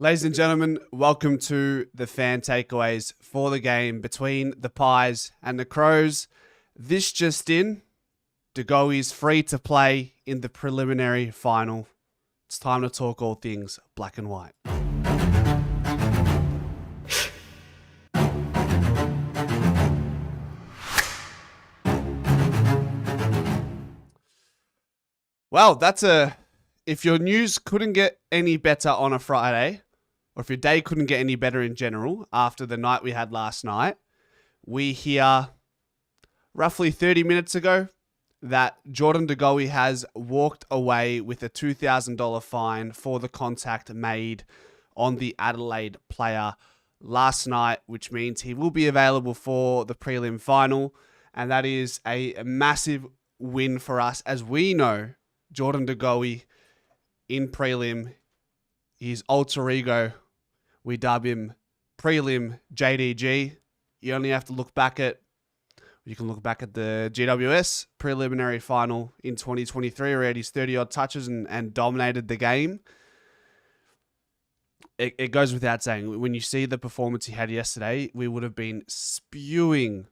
Ladies and gentlemen, welcome to the fan takeaways for the game between the Pies and the Crows. This just in, Goey is free to play in the preliminary final. It's time to talk all things black and white. Well, if your news couldn't get any better on a Friday, or if your day couldn't get any better in general after the night we had last night, we hear roughly 30 minutes ago that Jordan De Goey has walked away with a $2,000 fine for the contact made on the Adelaide player last night, which means he will be available for the prelim final. And that is a massive win for us, as we know Jordan De Goey in prelim, his alter ego, we dub him Prelim JDG. You only have to look back at the GWS preliminary final in 2023, where he had his 30-odd touches and dominated the game. It goes without saying, when you see the performance he had yesterday, we would have been spewing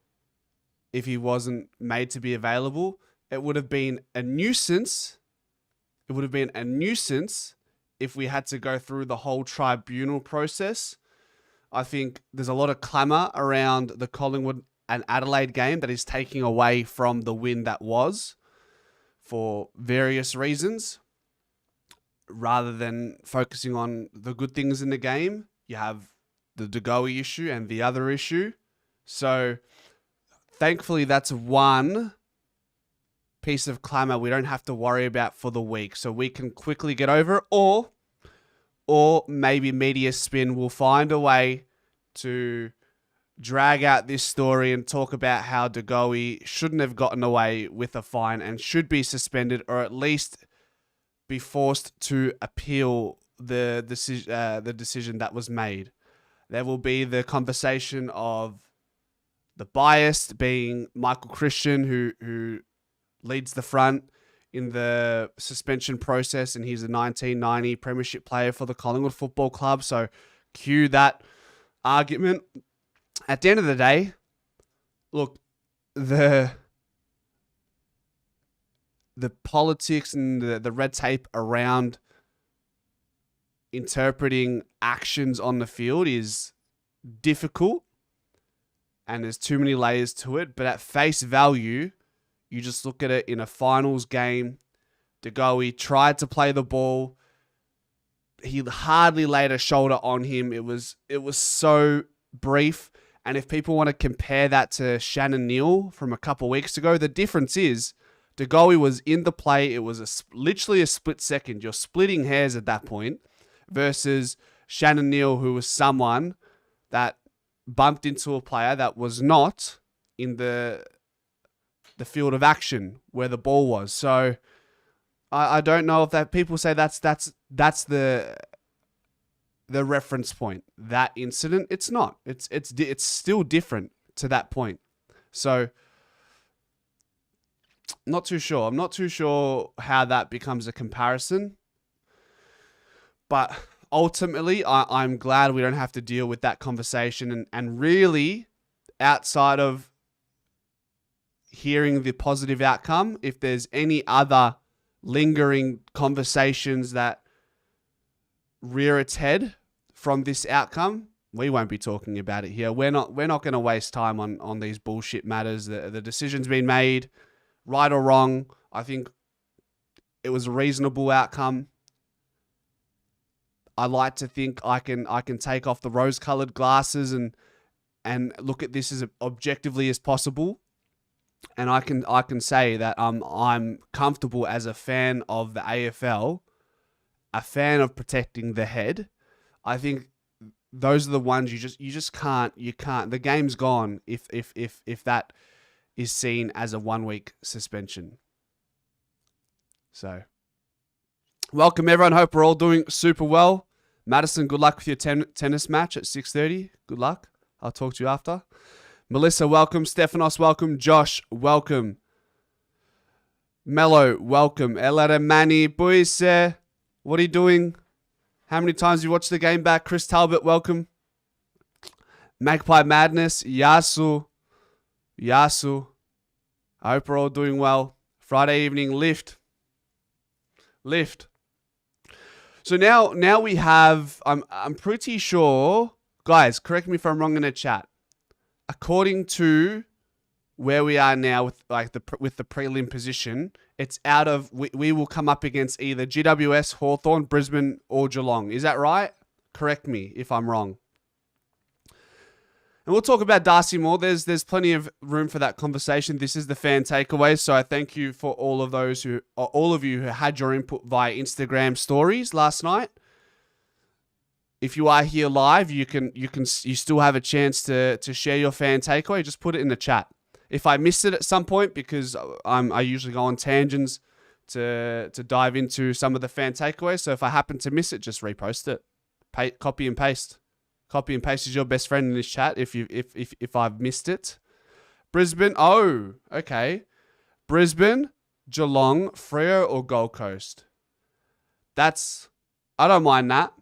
if he wasn't made to be available. It would have been a nuisance. It would have been a nuisance if we had to go through the whole tribunal process. I think there's a lot of clamour around the Collingwood and Adelaide game that is taking away from the win that was for various reasons. Rather than focusing on the good things in the game, you have the De Goey issue and the other issue. So thankfully that's one piece of clamour we don't have to worry about for the week, so we can quickly get over it, or maybe Media Spin will find a way to drag out this story and talk about how De Goey shouldn't have gotten away with a fine and should be suspended, or at least be forced to appeal the decision that was made. There will be the conversation of the biased being Michael Christian, who leads the front in the suspension process, and he's a 1990 premiership player for the Collingwood Football Club. So cue that argument. At the end of the day, look, the politics and the red tape around interpreting actions on the field is difficult, and there's too many layers to it. But at face value, you just look at it in a finals game. De Goey tried to play the ball. He hardly laid a shoulder on him. It was so brief. And if people want to compare that to Shannon Neal from a couple of weeks ago, the difference is De Goey was in the play. It was literally a split second. You're splitting hairs at that point, versus Shannon Neal, who was someone that bumped into a player that was not in the field of action where the ball was. So I don't know if that people say that's the reference point, that incident. It's not. It's still different to that point. So not too sure. I'm not too sure how that becomes a comparison. But ultimately, I'm glad we don't have to deal with that conversation. And really, outside of hearing the positive outcome, if there's any other lingering conversations that rear its head from this outcome, we won't be talking about it here. We're not going to waste time on these bullshit matters. The decision's been made, right or wrong. I think it was a reasonable outcome. I like to think I can take off the rose-colored glasses and look at this as objectively as possible. And I can say that I'm comfortable as a fan of the AFL, a fan of protecting the head. I think those are the ones you just can't. The game's gone if that is seen as a 1 week suspension. So, welcome everyone. Hope we're all doing super well. Madison, good luck with your tennis match at 6:30. Good luck. I'll talk to you after. Melissa, welcome. Stephanos, welcome. Josh, welcome. Mello, welcome. Elara Mani, boys, what are you doing? How many times you watched the game back? Chris Talbot, welcome. Magpie Madness, Yasu. I hope we're all doing well. Friday evening lift. So now we have. I'm pretty sure, guys. Correct me if I'm wrong in the chat. According to where we are now with the prelim position, it's out of. We will come up against either GWS, Hawthorn, Brisbane, or Geelong. Is that right? Correct me if I'm wrong. And we'll talk about Darcy Moore. There's plenty of room for that conversation. This is the fan takeaway, so I thank you for all of you who had your input via Instagram stories last night. If you are here live, you still have a chance to share your fan takeaway. Just put it in the chat. If I missed it at some point, because I usually go on tangents to dive into some of the fan takeaways. So if I happen to miss it, just repost it. Copy and paste. Copy and paste is your best friend in this chat if I've missed it. Brisbane. Oh, okay. Brisbane, Geelong, Freo, or Gold Coast. I don't mind that.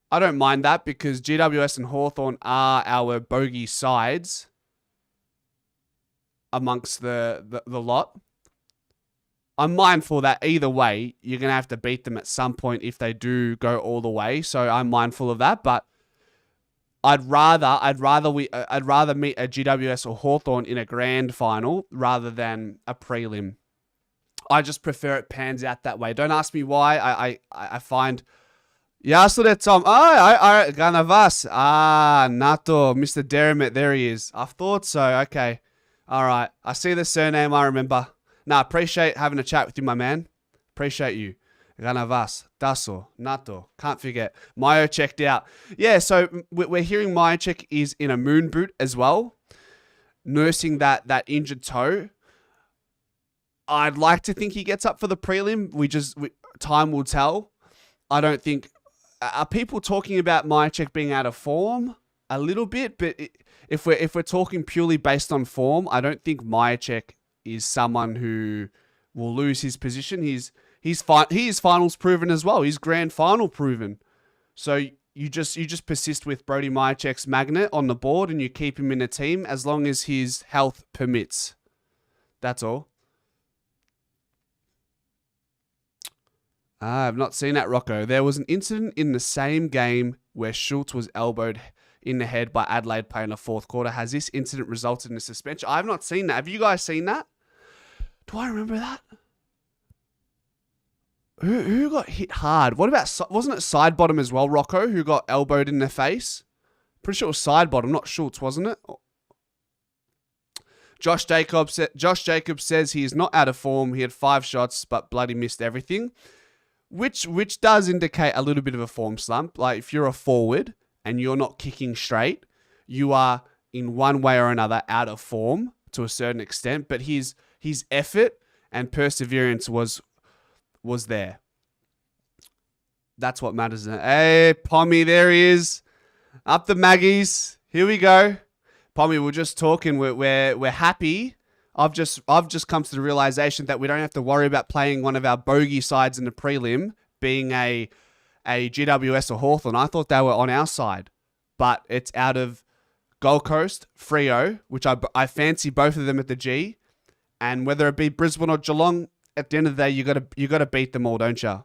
I don't mind that because GWS and Hawthorn are our bogey sides amongst the lot. I'm mindful that either way, you're going to have to beat them at some point if they do go all the way. So I'm mindful of that, but I'd rather meet a GWS or Hawthorn in a grand final rather than a prelim. I just prefer it pans out that way. Don't ask me why. I find Yasude Tom. I Ganavas. Nato, Mr. Dermot. There he is. I thought so. Okay. All right. I see the surname. I remember. Appreciate having a chat with you, my man. Appreciate you. Ganavas, Daso, Nato, can't forget. Mayo checked out. Yeah, so we're hearing Myercheck is in a moon boot as well, nursing that injured toe. I'd like to think he gets up for the prelim. Time will tell. I don't think... Are people talking about Myercheck being out of form? A little bit, but if we're talking purely based on form, I don't think Myercheck is someone who will lose his position. He is finals proven as well. He's grand final proven. So you just persist with Brody Myercheck's magnet on the board and you keep him in a team as long as his health permits. That's all. I've not seen that, Rocco. There was an incident in the same game where Schultz was elbowed in the head by Adelaide playing the fourth quarter. Has this incident resulted in a suspension? I've not seen that. Have you guys seen that? Do I remember that? Who got hit hard? What about, wasn't it side bottom as well, Rocco, who got elbowed in the face? Pretty sure it was side bottom, not Schultz, wasn't it? Josh Jacobs says he is not out of form. He had 5 shots, but bloody missed everything. Which does indicate a little bit of a form slump. Like if you're a forward and you're not kicking straight, you are in one way or another out of form to a certain extent. But his effort and perseverance was there. That's what matters. Hey, Pommy, there he is. Up the Maggies. Here we go. Pommy, we're just talking. We're happy. I've just come to the realization that we don't have to worry about playing one of our bogey sides in the prelim being a GWS or Hawthorn. I thought they were on our side, but it's out of Gold Coast, Freo, which I fancy both of them at the G, and whether it be Brisbane or Geelong, at the end of the day, you got to beat them all, don't you?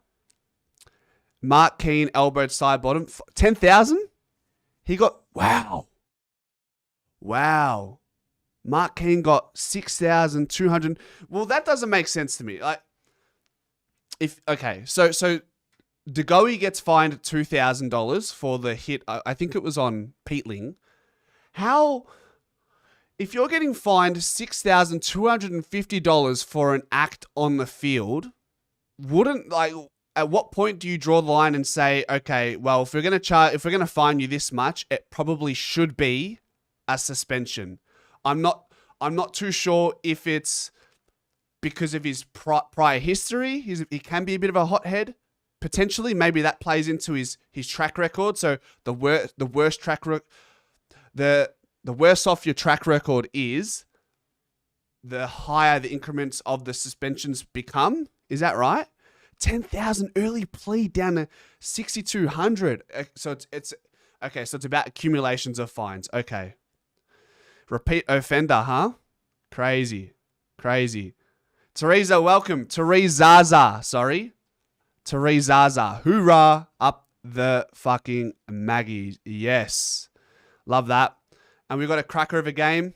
Mark Keane elbowed side bottom 10,000. He got wow. Mark Keane got 6,200. Well, that doesn't make sense to me. So De Goey gets fined $2,000 for the hit. I think it was on Peatling. How, if you're getting fined $6,250 for an act on the field, at what point do you draw the line and say, okay, well, if we're going to fine you this much, it probably should be a suspension. I'm not too sure if it's because of his prior history. He can be a bit of a hothead. Potentially, maybe that plays into his track record. So the worse off your track record is, the higher the increments of the suspensions become. Is that right? 10,000 early plea down to 6,200. So it's okay. So it's about accumulations of fines. Okay. Repeat offender, huh? Crazy. Teresa, welcome. Teresaza, sorry. Teresaza. Hoorah up the fucking Maggie. Yes. Love that. And we've got a cracker of a game.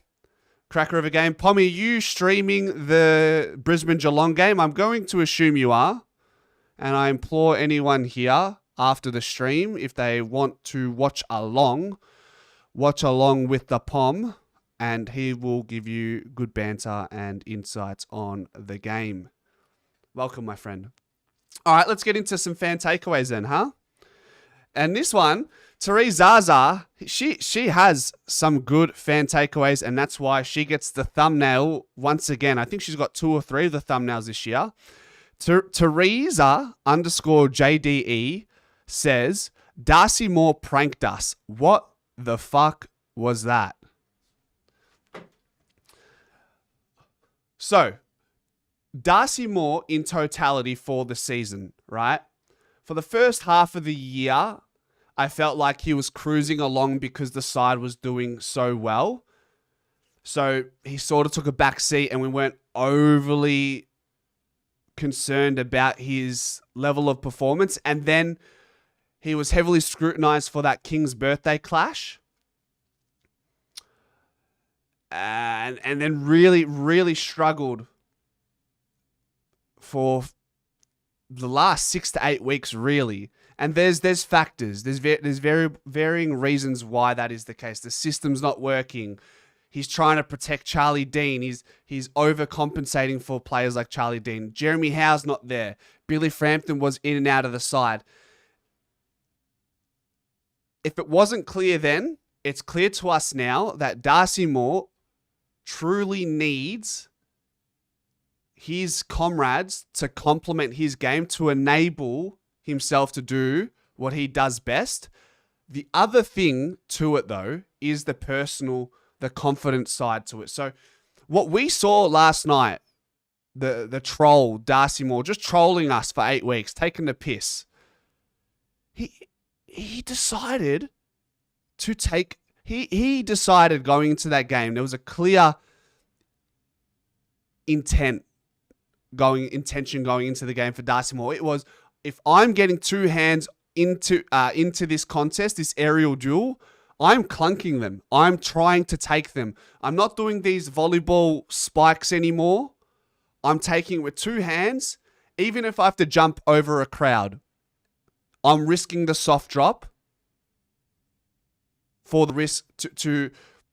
Pommy, are you streaming the Brisbane Geelong game? I'm going to assume you are. And I implore anyone here after the stream, if they want to watch along with the Pom, and he will give you good banter and insights on the game. Welcome, my friend. All right, let's get into some fan takeaways then, huh? And this one, Teresa, she has some good fan takeaways, and that's why she gets the thumbnail once again. I think she's got 2 or 3 of the thumbnails this year. Teresa _JDE says, Darcy Moore pranked us. What the fuck was that? So, Darcy Moore in totality for the season, right? For the first half of the year, I felt like he was cruising along because the side was doing so well. So he sort of took a back seat and we weren't overly concerned about his level of performance. And then he was heavily scrutinized for that King's birthday clash. And then really struggled for the last 6 to 8 weeks, really. And there's factors. There's very varying reasons why that is the case. The system's not working. He's trying to protect Charlie Dean. He's overcompensating for players like Charlie Dean. Jeremy Howe's not there. Billy Frampton was in and out of the side. If it wasn't clear then, it's clear to us now that Darcy Moore truly needs his comrades to complement his game to enable himself to do what he does best. The other thing to it, though, is the personal, the confident side to it. So what we saw last night, the troll, Darcy Moore, just trolling us for 8 weeks, taking the piss. He decided to take... He decided going into that game, there was a clear intention going into the game for Darcy Moore. It was, if I'm getting 2 hands into this contest, this aerial duel, I'm clunking them. I'm trying to take them. I'm not doing these volleyball spikes anymore. I'm taking it with 2 hands. Even if I have to jump over a crowd, I'm risking the soft drop for the risk to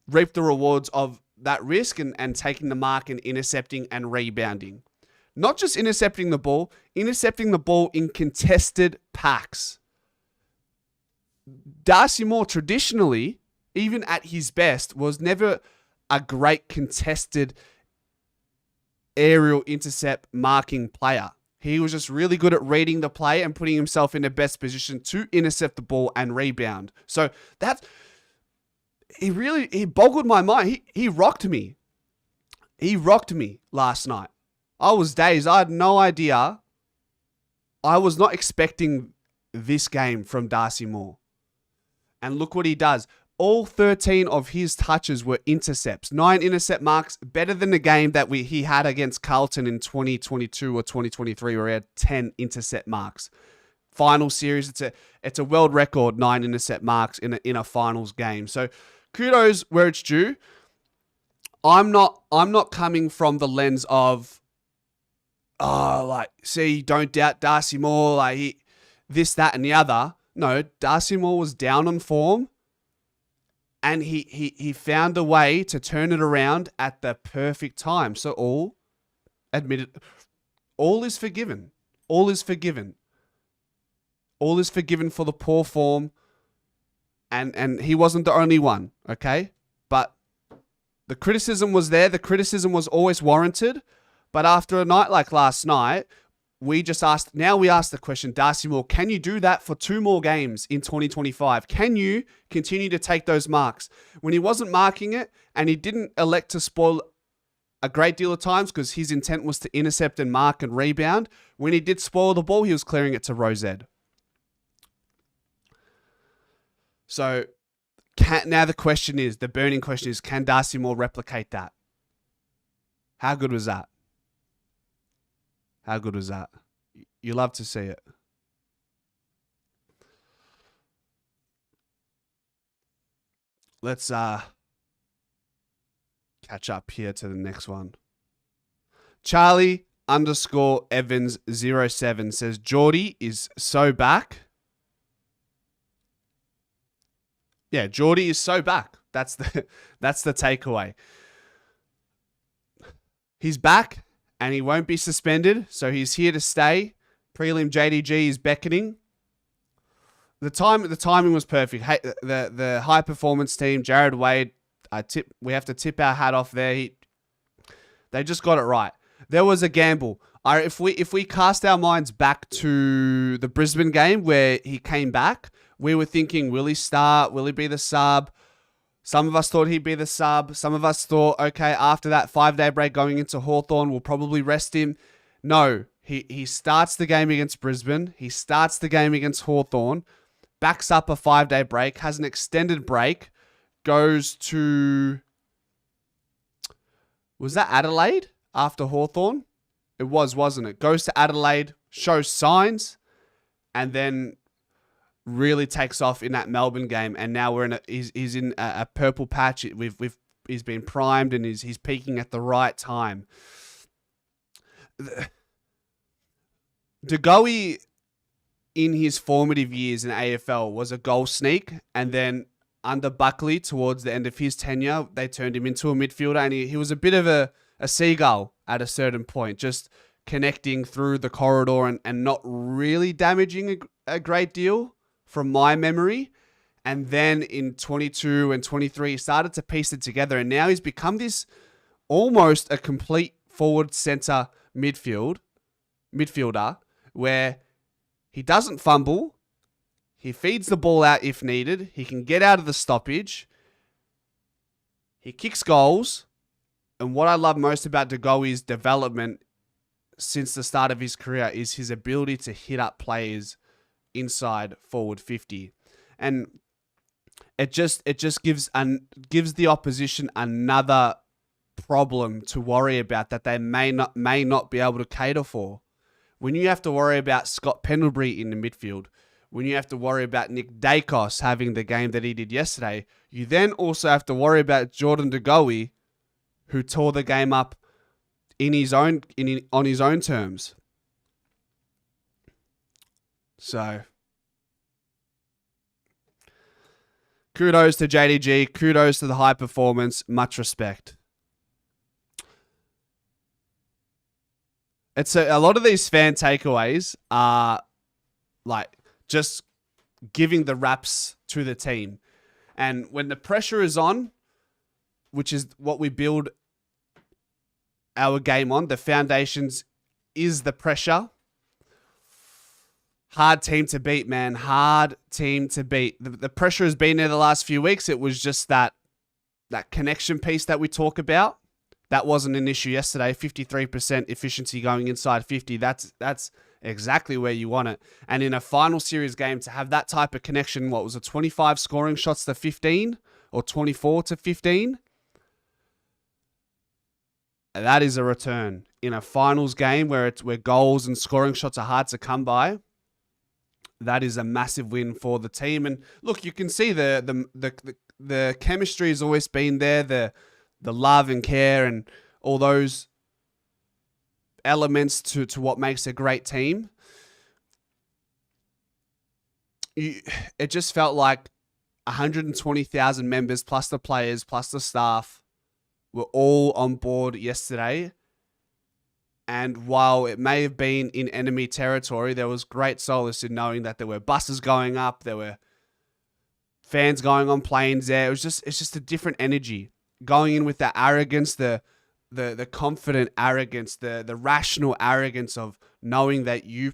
reap the rewards of that risk and taking the mark and intercepting and rebounding. Not just intercepting the ball in contested packs. Darcy Moore traditionally, even at his best, was never a great contested aerial intercept marking player. He was just really good at reading the play and putting himself in the best position to intercept the ball and rebound. So he boggled my mind. He rocked me. He rocked me last night. I was dazed. I had no idea. I was not expecting this game from Darcy Moore. And look what he does. All 13 of his touches were intercepts. 9 intercept marks, better than the game that he had against Carlton in 2022 or 2023, where he had 10 intercept marks. Final series, it's a world record, 9 intercept marks in a finals game. So kudos where it's due. I'm not coming from the lens of, don't doubt Darcy Moore, this, that, and the other. No, Darcy Moore was down on form, and he found a way to turn it around at the perfect time. So all is forgiven. All is forgiven. All is forgiven for the poor form, and he wasn't the only one, okay? But the criticism was there. The criticism was always warranted. But after a night like last night, we asked the question, Darcy Moore, can you do that for 2 more games in 2025? Can you continue to take those marks? When he wasn't marking it and he didn't elect to spoil a great deal of times because his intent was to intercept and mark and rebound. When he did spoil the ball, he was clearing it to Rosed. So now the burning question is, can Darcy Moore replicate that? How good was that? How good was that? You love to see it. Let's catch up here to the next one. Charlie_Evans07 says, Geordie is so back. Yeah, Geordie is so back. That's the takeaway. He's back and he won't be suspended, so he's here to stay. Prelim JDG is beckoning. The timing was perfect. Hey, the high performance team, Jared Wade, we have to tip our hat off there. They just got it right. There was a gamble. If we cast our minds back to the Brisbane game where he came back, we were thinking, will he start? Will he be the sub? Some of us thought he'd be the sub. Some of us thought, okay, after that 5-day break going into Hawthorn, we'll probably rest him. No, he starts the game against Brisbane. He starts the game against Hawthorn, backs up a 5-day break, has an extended break, goes to... Was that Adelaide after Hawthorn? It was, wasn't it? Goes to Adelaide, shows signs, and then really takes off in that Melbourne game. And now he's in a purple patch. He's been primed and he's peaking at the right time. Goey, in his formative years in AFL, was a goal sneak, and then under Buckley, towards the end of his tenure, they turned him into a midfielder, and he was a bit of a seagull at a certain point, just connecting through the corridor and not really damaging a great deal from my memory. And then in 22 and 23, he started to piece it together, and now he's become this almost a complete forward center midfielder where he doesn't fumble. He feeds the ball out if needed. He can get out of the stoppage. He kicks goals. And what I love most about Goey's development since the start of his career is his ability to hit up players inside forward 50. And it just gives the opposition another problem to worry about that they may not be able to cater for. When you have to worry about Scott Pendlebury in the midfield, when you have to worry about Nick Dacos having the game that he did yesterday, you then also have to worry about Jordan De Goey, who tore the game up on his own terms. So, kudos to JDG, kudos to the high performance, much respect. It's a lot of these fan takeaways are like just giving the raps to the team. And when the pressure is on, which is what we build our game on, the foundations is the pressure. Hard team to beat, man. Hard team to beat. The pressure has been there the last few weeks. It was just that connection piece that we talk about. That wasn't an issue yesterday. 53% efficiency going inside 50. That's exactly where you want it. And in a final series game, to have that type of connection, what was it, 25 scoring shots to 15 or 24 to 15? That is a return. In a finals game where goals and scoring shots are hard to come by, that is a massive win for the team. And look, you can see the chemistry has always been there, the love and care and all those elements to what makes a great team. It just felt like 120,000 members plus the players plus the staff were all on board yesterday. And while it may have been in enemy territory, there was great solace in knowing that there were buses going up, there were fans going on planes there. It's just a different energy. Going in with that arrogance, the confident arrogance, the rational arrogance of knowing that you,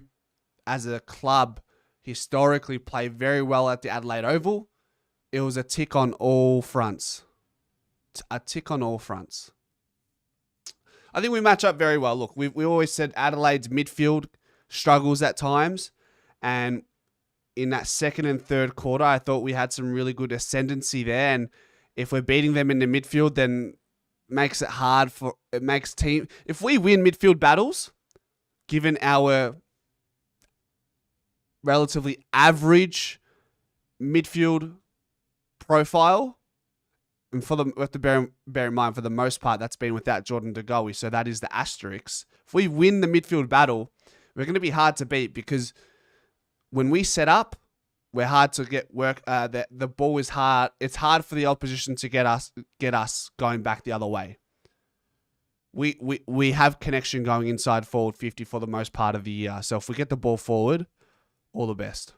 as a club, historically play very well at the Adelaide Oval. It was a tick on all fronts. A tick on all fronts. I think we match up very well. Look, we always said Adelaide's midfield struggles at times, and in that second and third quarter, I thought we had some really good ascendancy there. And if we're beating them in the midfield, then makes it hard for it makes team. If we win midfield battles, given our relatively average midfield profile, and we have to bear in mind, for the most part, that's been without Jordan De Goey, so that is the asterisk. If we win the midfield battle, we're going to be hard to beat, because when we set up, we're hard to get work. The ball is hard. It's hard for the opposition to get us going back the other way. We have connection going inside forward 50 for the most part of the year. So if we get the ball forward, all the best.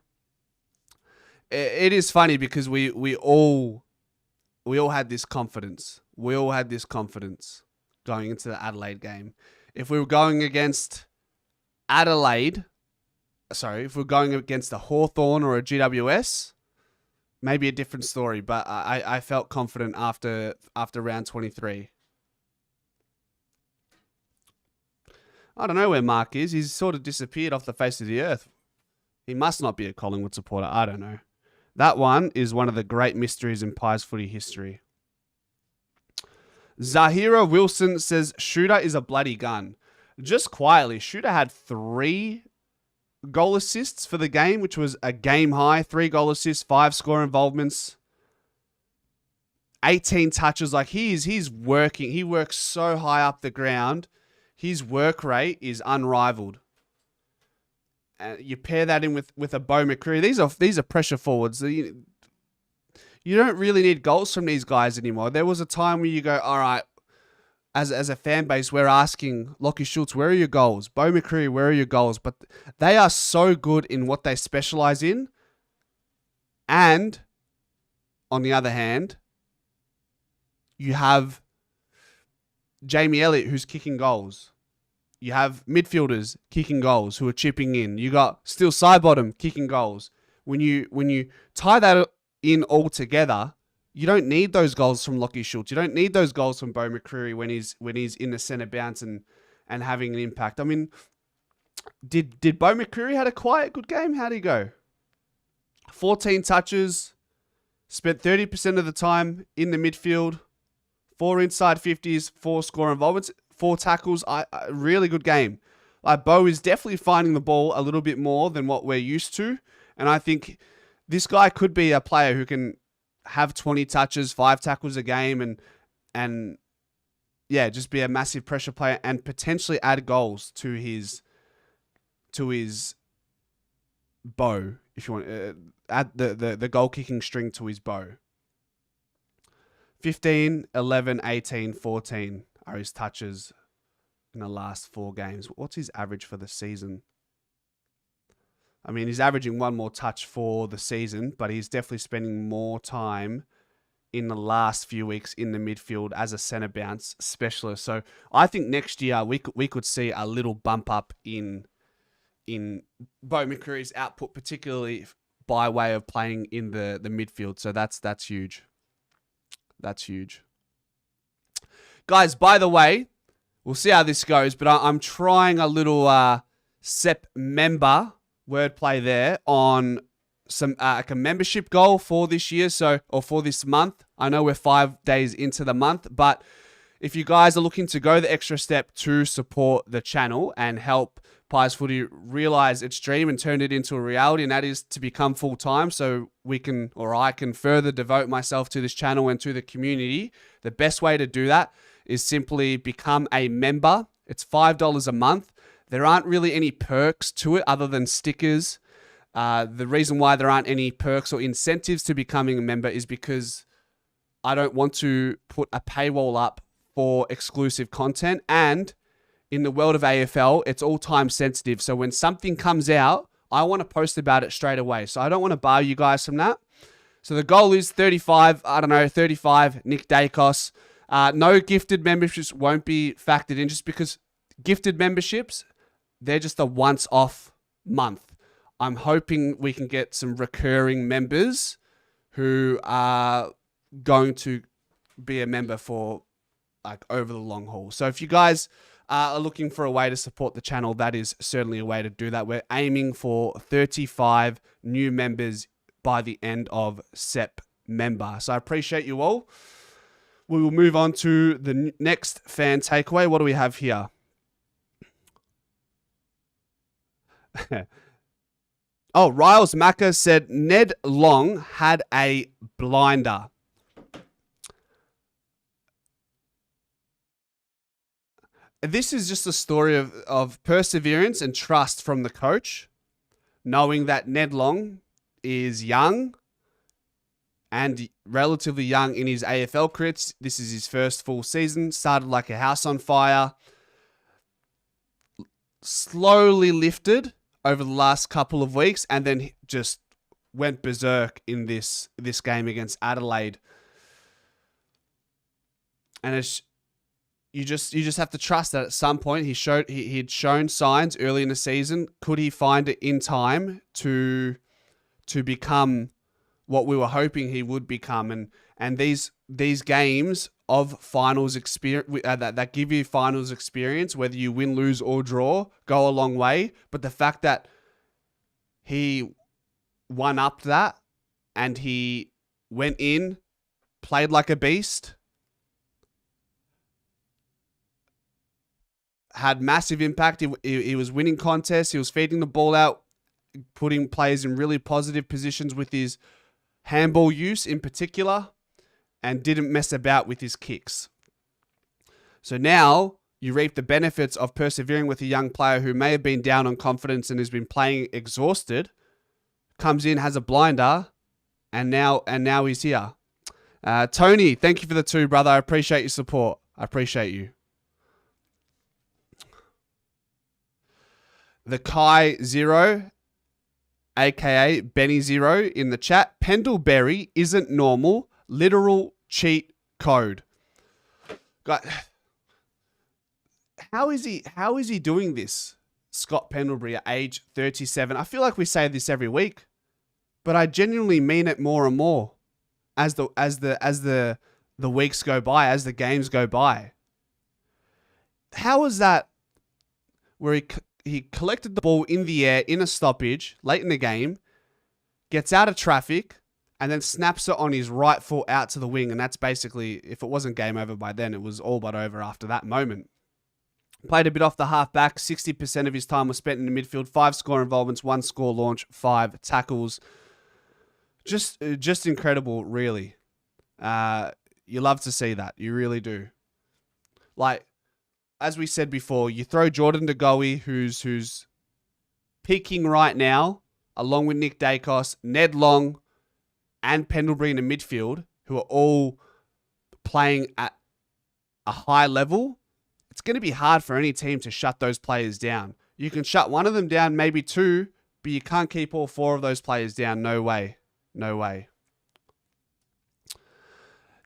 It is funny because we all had this confidence. We all had this confidence going into the Adelaide game. If we were going against if we're going against a Hawthorn or a GWS, maybe a different story. But I felt confident after round 23. I don't know where Mark is. He's sort of disappeared off the face of the earth. He must not be a Collingwood supporter. I don't know. That one is one of the great mysteries in Pies footy history. Zahira Wilson says, Shooter is a bloody gun. Just quietly, Shooter had 3 goal assists for the game, which was a game high. 3 goal assists, 5 score involvements, 18 touches. Like, he's working. He works so high up the ground. His work rate is unrivaled. You pair that in with a Beau McCreary. These are pressure forwards. You don't really need goals from these guys anymore. There was a time where you go, all right, as a fan base, we're asking Lockie Schultz, where are your goals? Beau McCreary, where are your goals? But they are so good in what they specialize in. And on the other hand, you have Jamie Elliott, who's kicking goals. You have midfielders kicking goals who are chipping in. You got still Sidebottom kicking goals. When you tie that in all together, you don't need those goals from Lockie Schultz. You don't need those goals from Beau McCreary when he's in the centre bounce and having an impact. I mean, did Beau McCreary had a quiet good game? How'd he go? 14 touches, spent 30% of the time in the midfield, 4 inside 50s, 4 score involvements, 4 tackles. Really good game. Like, Beau is definitely finding the ball a little bit more than what we're used to. And I think this guy could be a player who can have 20 touches, 5 tackles a game, and yeah, just be a massive pressure player and potentially add goals to his bow, if you want. Add the goal kicking string to his bow. 15, 11, 18, 14 are his touches in the last 4 games. What's his average for the season? I mean, he's averaging 1 more touch for the season, but he's definitely spending more time in the last few weeks in the midfield as a centre bounce specialist. So I think next year we could see a little bump up in Beau McCreary's output, particularly by way of playing in the midfield. So that's huge. That's huge. Guys, by the way, we'll see how this goes, but I'm trying a little SEP member wordplay there on some like a membership goal for this year, or for this month. I know we're 5 days into the month, but if you guys are looking to go the extra step to support the channel and help Pies Footy realize its dream and turn it into a reality, and that is to become full-time so I can further devote myself to this channel and to the community, the best way to do that is simply become a member. It's $5 a month. There aren't really any perks to it other than stickers. The reason why there aren't any perks or incentives to becoming a member is because I don't want to put a paywall up for exclusive content. And in the world of AFL, it's all time sensitive. So when something comes out, I want to post about it straight away. So I don't want to bar you guys from that. So the goal is 35, Nick Dacos. No gifted memberships won't be factored in just because gifted memberships, they're just a once-off month. I'm hoping we can get some recurring members who are going to be a member for like over the long haul. So if you guys are looking for a way to support the channel, that is certainly a way to do that. We're aiming for 35 new members by the end of September. So I appreciate you all. We will move on to the next fan takeaway. What do we have here? Oh, Riles Macca said Ned Long had a blinder. This is just a story of perseverance and trust from the coach, knowing that Ned Long is young and relatively young in his AFL career. This is his first full season. Started like a house on fire. Slowly lifted over the last couple of weeks, and then just went berserk in this game against Adelaide. And it's, you just have to trust that at some point he'd shown signs early in the season. Could he find it in time to become what we were hoping he would become? And these games of finals experience that give you finals experience, whether you win, lose, or draw, go a long way. But the fact that he one-upped that and he went in, played like a beast, had massive impact. He was winning contests. He was feeding the ball out, putting players in really positive positions with his handball use in particular, and didn't mess about with his kicks. So now you reap the benefits of persevering with a young player who may have been down on confidence and has been playing exhausted, comes in, has a blinder, and now he's here. Tony, thank you for the 2, brother. I appreciate your support. I appreciate you. The Kai Zero, aka Benny Zero, in the chat. Pendlebury isn't normal. Literal cheat code. God, how is he doing this? Scott Pendlebury at age 37. I feel like we say this every week, but I genuinely mean it more and more as the weeks go by, as the games go by. How is that where he collected the ball in the air in a stoppage late in the game, gets out of traffic, and then snaps it on his right foot out to the wing. And that's basically, if it wasn't game over by then, it was all but over after that moment. Played a bit off the half back. 60% of his time was spent in the midfield. 5 score involvements, 1 score launch, 5 tackles. Just incredible, really. You love to see that. You really do. Like, as we said before, you throw Jordan De Goey, who's peaking right now, along with Nick Dacos, Ned Long, and Pendlebury in the midfield, who are all playing at a high level. It's going to be hard for any team to shut those players down. You can shut one of them down, maybe 2, but you can't keep all 4 of those players down. No way. No way.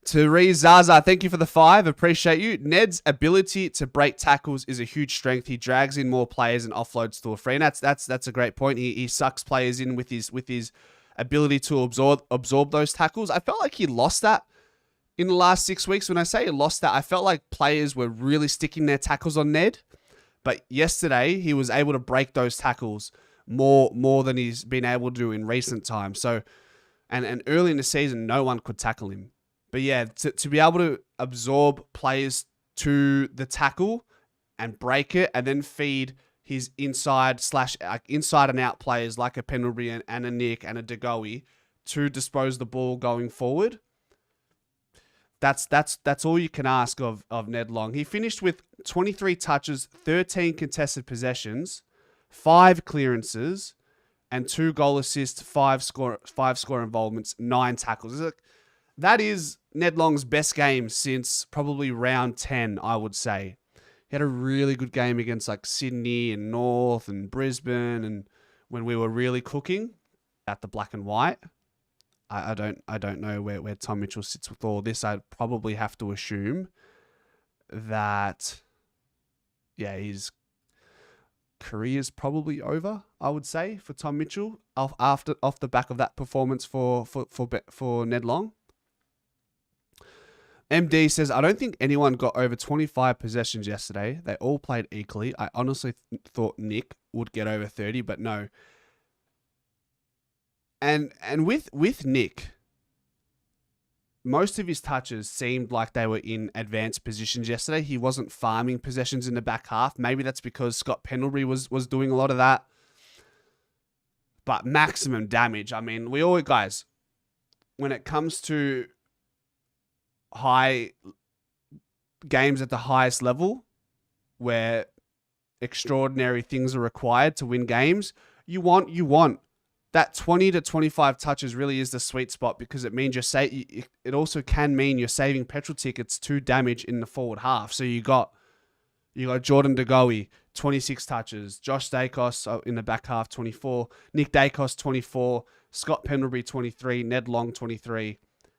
Therese Zaza, thank you for the 5. Appreciate you. Ned's ability to break tackles is a huge strength. He drags in more players and offloads to a free. And that's a great point. He sucks players in with his ability to absorb those tackles. I felt like he lost that in the last 6 weeks. When I say he lost that, I felt like players were really sticking their tackles on Ned. But yesterday, he was able to break those tackles more than he's been able to do in recent times. So, and early in the season, no one could tackle him. But yeah, to be able to absorb players to the tackle and break it, and then feed his inside and out players like a Pendlebury and a Nick and a De Goey to dispose the ball going forward. That's all you can ask of Ned Long. He finished with 23 touches, 13 contested possessions, 5 clearances, and 2 goal assists, 5 score involvements, 9 tackles. That is Ned Long's best game since probably round 10, I would say. He had a really good game against like Sydney and North and Brisbane, and when we were really cooking at the black and white. I don't know where Tom Mitchell sits with all this. I'd probably have to assume that, yeah, his career's probably over, I would say, for Tom Mitchell off the back of that performance for Ned Long. MD says, I don't think anyone got over 25 possessions yesterday. They all played equally. I honestly thought Nick would get over 30, but no. And with Nick, most of his touches seemed like they were in advanced positions yesterday. He wasn't farming possessions in the back half. Maybe that's because Scott Pendlebury was doing a lot of that. But maximum damage. I mean, we all, guys, when it comes to high games at the highest level, where extraordinary things are required to win games, you want that 20 to 25 touches really is the sweet spot, because it means it also can mean you're saving petrol tickets to damage in the forward half. So you got Jordan De Goey, 26 touches, Josh Dacos in the back half, 24, Nick Dacos, 24, Scott Pendlebury, 23, Ned Long, 23,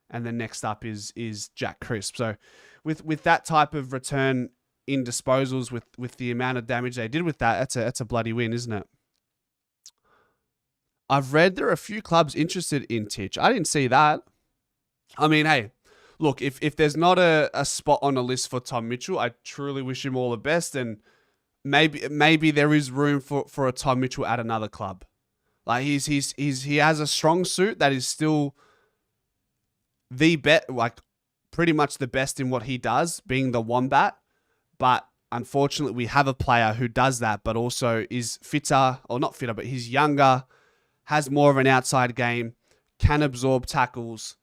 and then next up is Jack Crisp. So with that type of return in disposals, with the amount of damage they did with that, that's a bloody win, isn't it? I've read there are a few clubs interested in Titch. I didn't see that. I mean, hey, look, if there's not a spot on the list for Tom Mitchell, I truly wish him all the best, and maybe there is room for a Tom Mitchell at another club. Like he has a strong suit that is still pretty much the best in what he does, being the Wombat. But unfortunately, we have a player who does that, but also is fitter, or not fitter, but he's younger, has more of an outside game, can absorb tackles,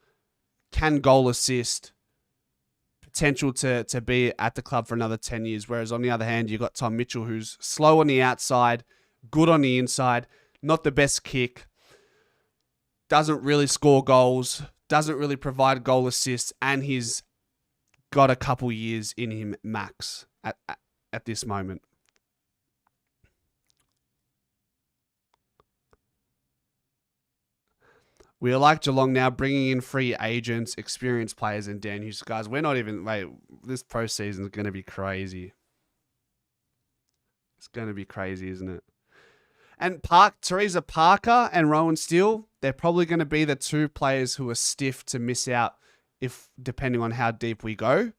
can goal assist, potential to be at the club for another 10 years. Whereas on the other hand, you've got Tom Mitchell, who's slow on the outside, good on the inside, not the best kick, doesn't really score goals, doesn't really provide goal assists, and he's got a couple years in him max at this moment. We are like Geelong now, bringing in free agents, experienced players, and Dan Hughes. Guys, we're not even... this pro season is going to be crazy. It's going to be crazy, isn't it? And Teresa Parker and Rowan Steele, they're probably going to be the two players who are stiff to miss out, depending on how deep we go.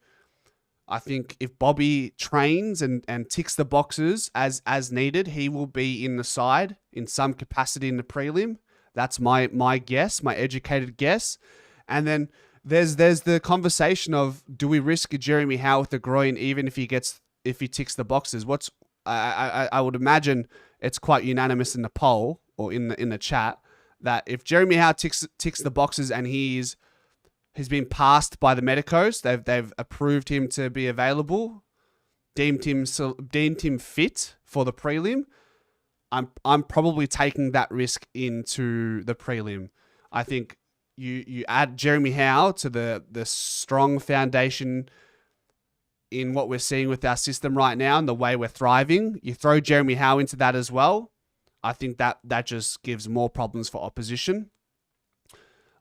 I think if Bobby trains and ticks the boxes as needed, he will be in the side in some capacity in the prelim. That's my guess, my educated guess. And then there's the conversation of, do we risk Jeremy Howe with the groin even if he ticks the boxes? I would imagine it's quite unanimous in the poll or in the chat that if Jeremy Howe ticks the boxes and he's been passed by the medicos, they've approved him to be available, deemed him fit for the prelim, I'm probably taking that risk into the prelim. I think you add Jeremy Howe to the strong foundation in what we're seeing with our system right now and the way we're thriving. You throw Jeremy Howe into that as well. I think that just gives more problems for opposition.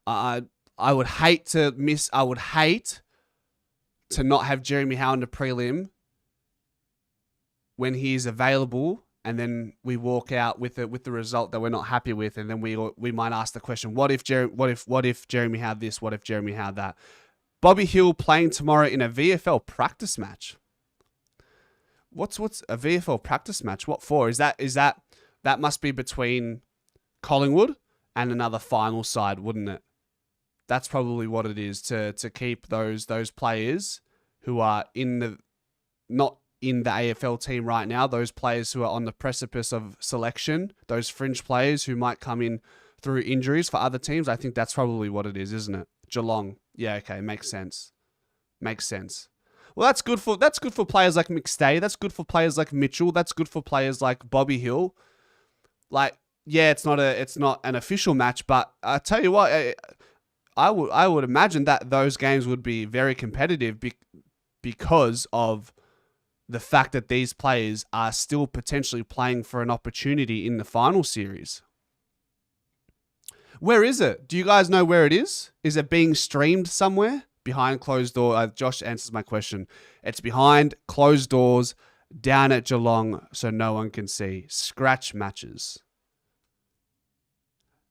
I would hate to not have Jeremy Howe in the prelim when he's available, and then we walk out with the result that we're not happy with, and then we might ask the question: what if Jeremy Howe this? What if Jeremy Howe that? Bobby Hill playing tomorrow in a VFL practice match. What's a VFL practice match? What for? Is that must be between Collingwood and another final side, wouldn't it? That's probably what it is, to keep those players who are not in the AFL team right now, those players who are on the precipice of selection, those fringe players who might come in through injuries for other teams. I think that's probably what it is, isn't it? Geelong. Yeah, okay, makes sense. Well, that's good for players like McStay. That's good for players like Mitchell. That's good for players like Bobby Hill. Like, yeah, it's not an official match, but I tell you what, I would imagine that those games would be very competitive because of the fact that these players are still potentially playing for an opportunity in the final series. Where is it? Do you guys know where it is? Is it being streamed somewhere? Behind closed doors. Josh answers my question. It's behind closed doors, down at Geelong, so no one can see. Scratch matches.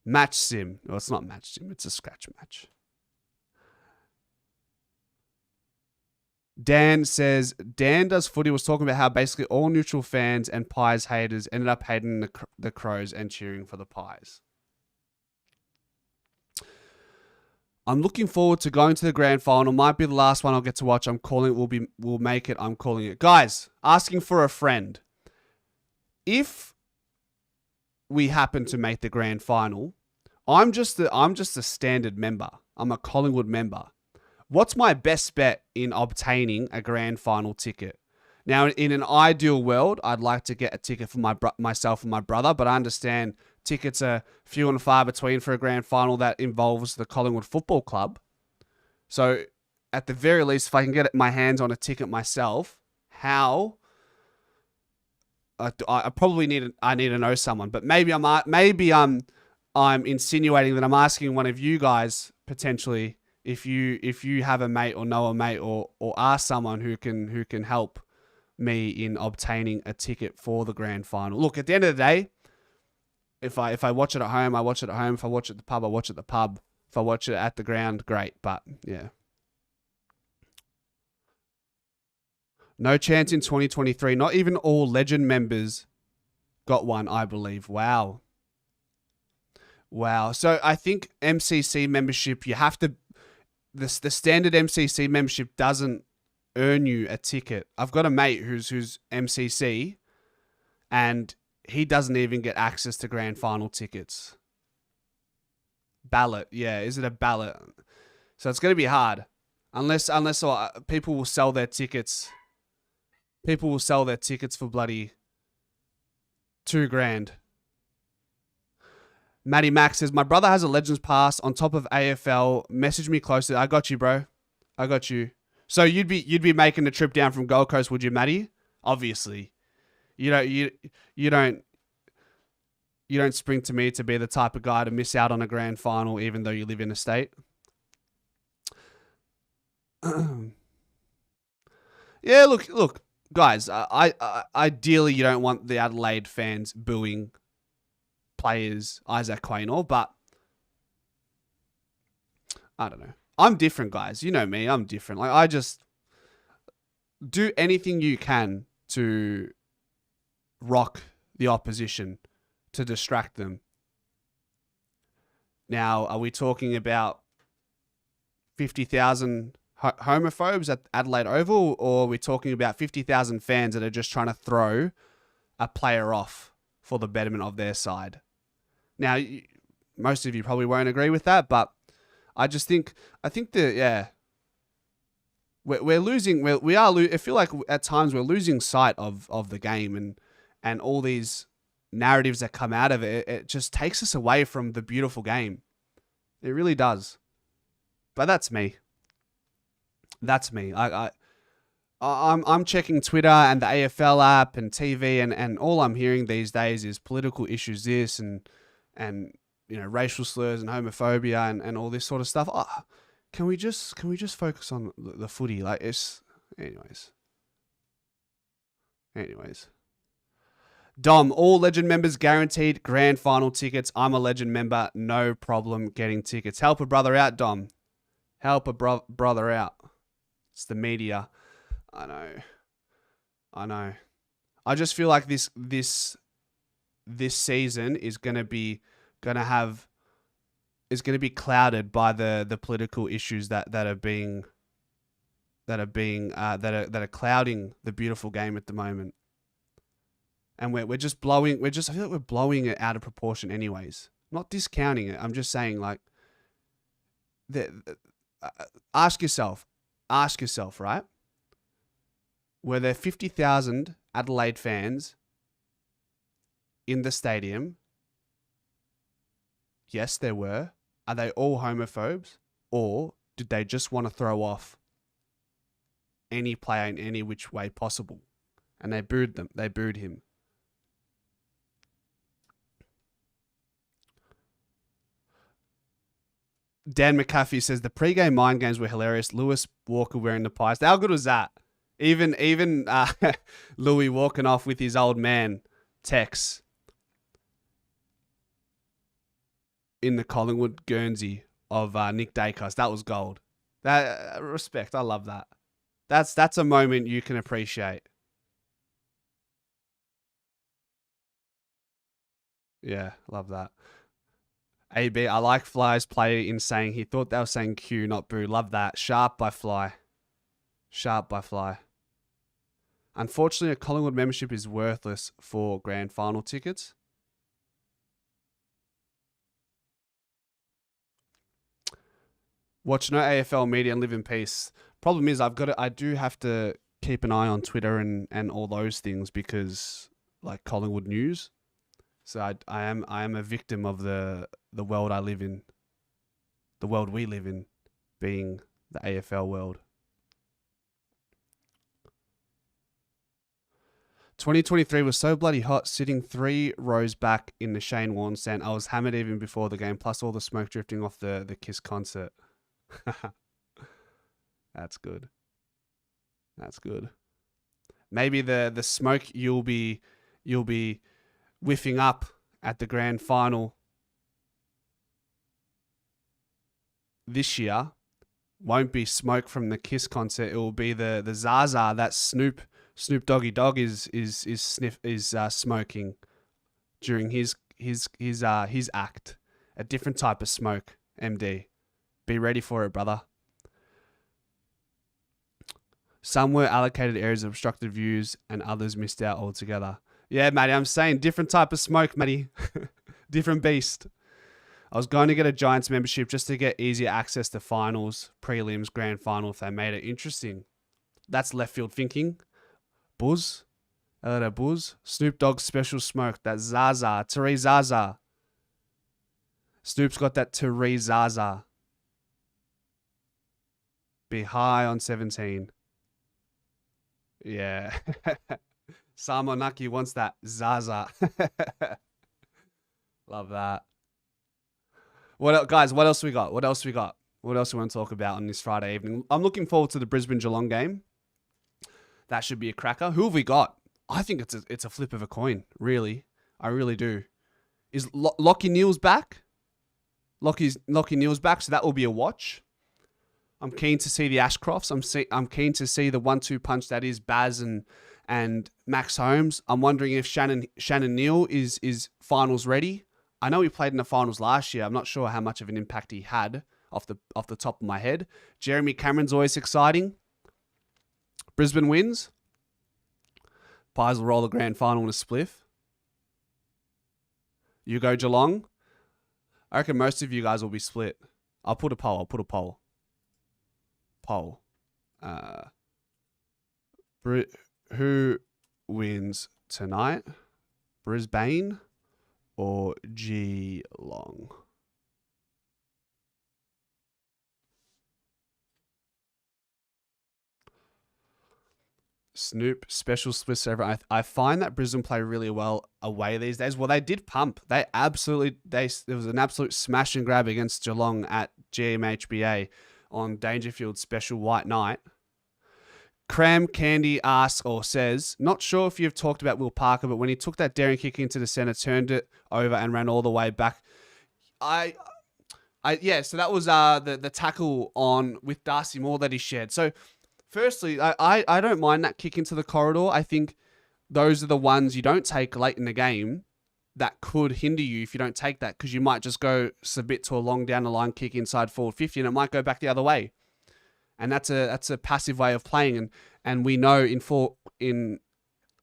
Match sim. Well, it's not match sim. It's a scratch match. Dan says, Dan Does Footy was talking about how basically all neutral fans and Pies haters ended up hating the Crows and cheering for the Pies. I'm looking forward to going to the grand final. Might be the last one I'll get to watch. I'm calling it. We'll make it. I'm calling it. Guys, asking for a friend. If we happen to make the grand final, I'm just a standard member. I'm a Collingwood member. What's my best bet in obtaining a grand final ticket? Now, in an ideal world, I'd like to get a ticket for myself and my brother, but I understand tickets are few and far between for a grand final that involves the Collingwood Football Club. So, at the very least, if I can get my hands on a ticket myself, how? I probably need to know someone, but maybe I'm insinuating that I'm asking one of you guys potentially if you have a mate or know a mate or are someone who can help me in obtaining a ticket for the grand final. Look, at the end of the day, if I watch it at home, I watch it at home. If I watch it at the pub, I watch it at the pub. If I watch it at the ground, great. But yeah. No chance in 2023. Not even all Legend members got one, I believe. Wow. So I think MCC membership, you have to... The standard MCC membership doesn't earn you a ticket. I've got a mate who's MCC, and he doesn't even get access to grand final tickets. Ballot, yeah. Is it a ballot? So it's going to be hard. Unless people will sell their tickets... People will sell their tickets for bloody $2,000. Matty Max says, my brother has a Legends Pass on top of AFL. Message me closer. I got you, bro. I got you. So you'd be making the trip down from Gold Coast, would you, Matty? Obviously. You don't spring to me to be the type of guy to miss out on a grand final even though you live in a state. Yeah, look. Guys, ideally you don't want the Adelaide fans booing players Isaac Quaynor, but I don't know. I'm different, guys. You know me. I'm different. Like, I just do anything you can to rock the opposition, to distract them. Now, are we talking about 50,000 homophobes at Adelaide Oval, or are we talking about 50,000 fans that are just trying to throw a player off for the betterment of their side? Now, most of you probably won't agree with that, but I think we're losing. I feel like at times we're losing sight of the game and all these narratives that come out of it. It just takes us away from the beautiful game. It really does. But that's me. That's me. I'm checking Twitter and the AFL app and TV, and all I'm hearing these days is political issues, this and racial slurs and homophobia and all this sort of stuff. Oh, can we just focus on the footy? Like, it's anyways. Dom, all Legend members guaranteed grand final tickets. I'm a Legend member, no problem getting tickets. Help a brother out, Dom. Help a brother out. It's the media. I know. I just feel like this season is gonna be clouded by the political issues that are clouding the beautiful game at the moment. And I feel like we're blowing it out of proportion anyways. I'm not discounting it. I'm just saying, like, ask yourself, right? Were there 50,000 Adelaide fans in the stadium? Yes, there were. Are they all homophobes? Or did they just want to throw off any player in any which way possible? And they booed them. They booed him. Dan McAfee says the pre-game mind games were hilarious. Lewis Walker wearing the pies. How good was that? Even Louis walking off with his old man, Tex, in the Collingwood Guernsey of Nick Dacos. That was gold. That respect. I love that. That's a moment you can appreciate. Yeah, love that. AB, I like Fly's play in saying he thought they were saying Q, not boo. Love that. Sharp by Fly. Sharp by Fly. Unfortunately, a Collingwood membership is worthless for grand final tickets. Watch no AFL media and live in peace. Problem is, I do have to keep an eye on Twitter and all those things because like Collingwood news. So I am a victim of the world I live in, the world we live in, being the AFL world. 2023 was so bloody hot, sitting 3 rows back in the Shane Warne stand. I was hammered even before the game, plus all the smoke drifting off the Kiss concert. That's good. That's good. Maybe the smoke you'll be whiffing up at the grand final this year won't be smoke from the Kiss concert. It will be the Zaza that Snoop Doggy Dogg is smoking during his act. A different type of smoke. MD, be ready for it, brother. Some were allocated areas of obstructed views and others missed out altogether. Yeah, Matty, I'm saying different type of smoke, Matty. Different beast. I was going to get a Giants membership just to get easier access to finals, prelims, grand final if they made it interesting. That's left field thinking. Buzz. Buzz. Snoop Dogg's special smoke. That Zaza. Tari Zaza. Snoop's got that Tari Zaza. Be high on 17. Yeah. Samonaki wants that Zaza. Love that. Guys, what else we got? What else we want to talk about on this Friday evening? I'm looking forward to the Brisbane Geelong game. That should be a cracker. Who have we got? I think it's a flip of a coin, really. I really do. Is Lockie Neal's back? Lockie Neal's back, so that will be a watch. I'm keen to see the Ashcrofts. I'm keen to see the 1-2 punch that is Baz and Max Holmes. I'm wondering if Shannon Neal is finals ready. I know he played in the finals last year. I'm not sure how much of an impact he had off the top of my head. Jeremy Cameron's always exciting. Brisbane wins. Pies will roll the grand final in a spliff. You go Geelong. I reckon most of you guys will be split. I'll put a poll. Who wins tonight? Brisbane or Geelong? Snoop, special splits over. I find that Brisbane play really well away these days. Well, they did pump. There was an absolute smash and grab against Geelong at GMHBA on Dangerfield special white night. Cram Candy asks or says, not sure if you've talked about Will Parker, but when he took that daring kick into the centre, turned it over and ran all the way back. So that was the tackle on with Darcy Moore that he shared. So firstly, I don't mind that kick into the corridor. I think those are the ones you don't take late in the game that could hinder you if you don't take that, because you might just go submit to a long down the line kick inside forward 50 and it might go back the other way. And that's a passive way of playing. And we know in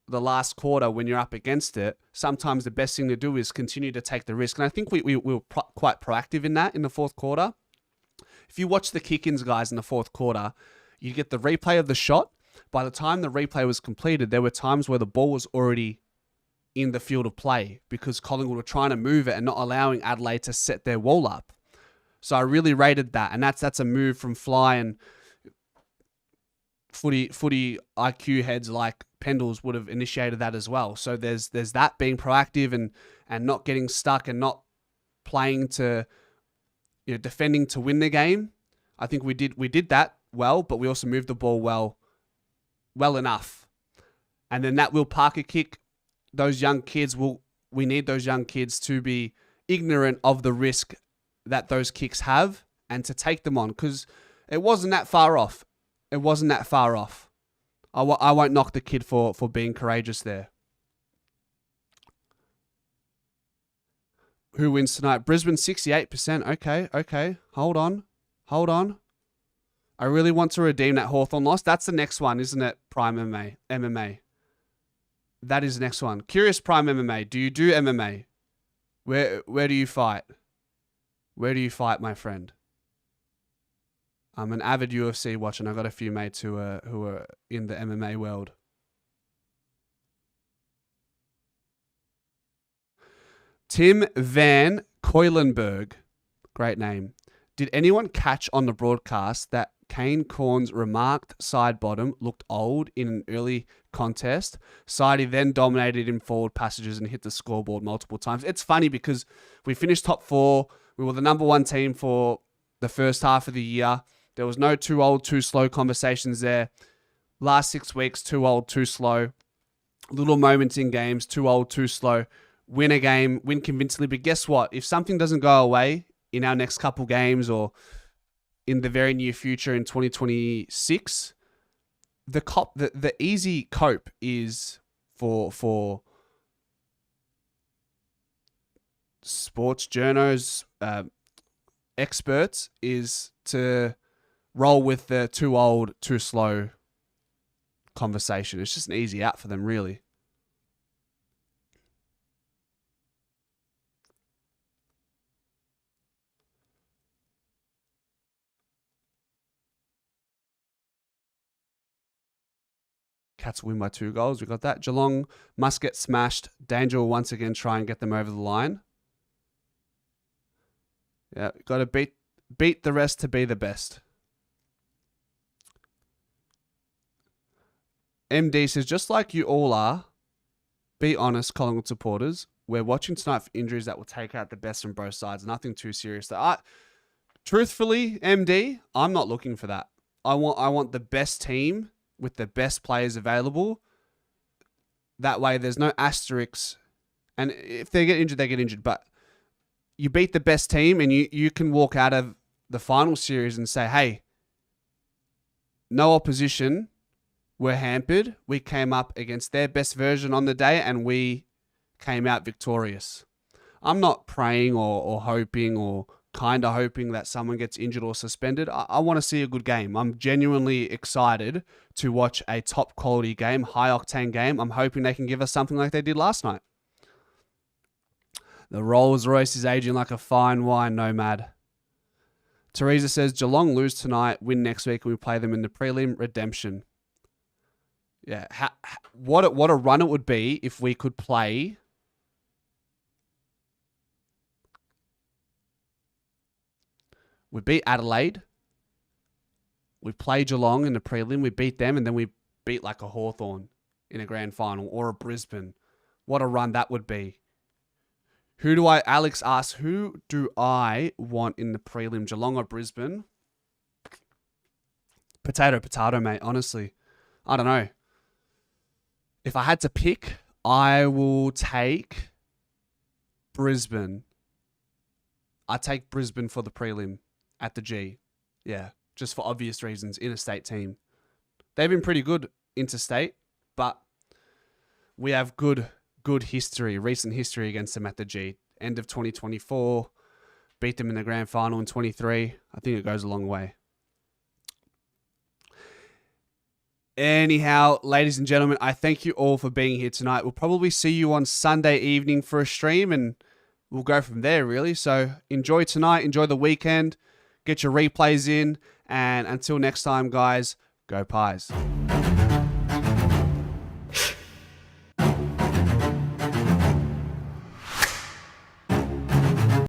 the last quarter when you're up against it, sometimes the best thing to do is continue to take the risk. And I think we were quite proactive in that in the fourth quarter. If you watch the kick-ins, guys, in the fourth quarter, you get the replay of the shot. By the time the replay was completed, there were times where the ball was already in the field of play because Collingwood were trying to move it and not allowing Adelaide to set their wall up. So I really rated that. And that's a move from Fly, and footy IQ heads like Pendles would have initiated that as well. So there's that, being proactive and not getting stuck and not playing to, defending to win the game. I think we did that well, but we also moved the ball well enough. And then that Will Parker kick, those young kids we need those young kids to be ignorant of the risk that those kicks have and to take them on, because it wasn't that far off. It wasn't that far off. I won't knock the kid for being courageous there. Who wins tonight? Brisbane 68%. Okay. Hold on. I really want to redeem that Hawthorn loss. That's the next one, isn't it? Prime MMA. That is the next one. Curious Prime MMA. Do you do MMA? Where do you fight? Where do you fight, my friend? I'm an avid UFC watcher, and I've got a few mates who are in the MMA world. Tim Van Coilenberg, great name. Did anyone catch on the broadcast that Kane Corn's remarked side bottom looked old in an early contest? Sidey then dominated in forward passages and hit the scoreboard multiple times. It's funny because we finished top 4. We were the number 1 team for the first half of the year. There was no too old, too slow conversations there. Last 6 weeks, too old, too slow. Little moments in games, too old, too slow. Win a game, win convincingly. But guess what? If something doesn't go away in our next couple games or in the very near future in 2026, the easy cope is for sports journos, experts, is to roll with the too old, too slow conversation. It's just an easy out for them, really. Cats win by 2 goals. We got that. Geelong must get smashed. Danger will once again try and get them over the line. Yeah, got to beat the rest to be the best. MD says, just like you all are, be honest, Collingwood supporters. We're watching tonight for injuries that will take out the best from both sides. Nothing too serious. Truthfully, MD, I'm not looking for that. I want the best team with the best players available. That way there's no asterisks. And if they get injured, they get injured. But you beat the best team and you can walk out of the final series and say, hey, no opposition. We're hampered. We came up against their best version on the day and we came out victorious. I'm not praying or hoping or kind of hoping that someone gets injured or suspended. I want to see a good game. I'm genuinely excited to watch a top quality game, high octane game. I'm hoping they can give us something like they did last night. The Rolls Royce is aging like a fine wine, Nomad. Teresa says, Geelong lose tonight, win next week, and we play them in the prelim redemption. Yeah, what a run it would be if we could play we beat Adelaide. We play Geelong in the prelim. We beat them, and then we beat like a Hawthorn in a grand final or a Brisbane. What a run that would be. Alex asks, who do I want in the prelim, Geelong or Brisbane? Potato, mate, honestly. I don't know. If I had to pick, I will take Brisbane. I take Brisbane for the prelim at the G. Yeah, just for obvious reasons. Interstate team. They've been pretty good interstate, but we have good history, recent history against them at the G. End of 2024, beat them in the grand final in 23. I think it goes a long way. Anyhow, ladies and gentlemen, I thank you all for being here tonight. We'll probably see you on Sunday evening for a stream, and we'll go from there, really. So enjoy tonight, enjoy the weekend, get your replays in, and until next time, guys, go Pies.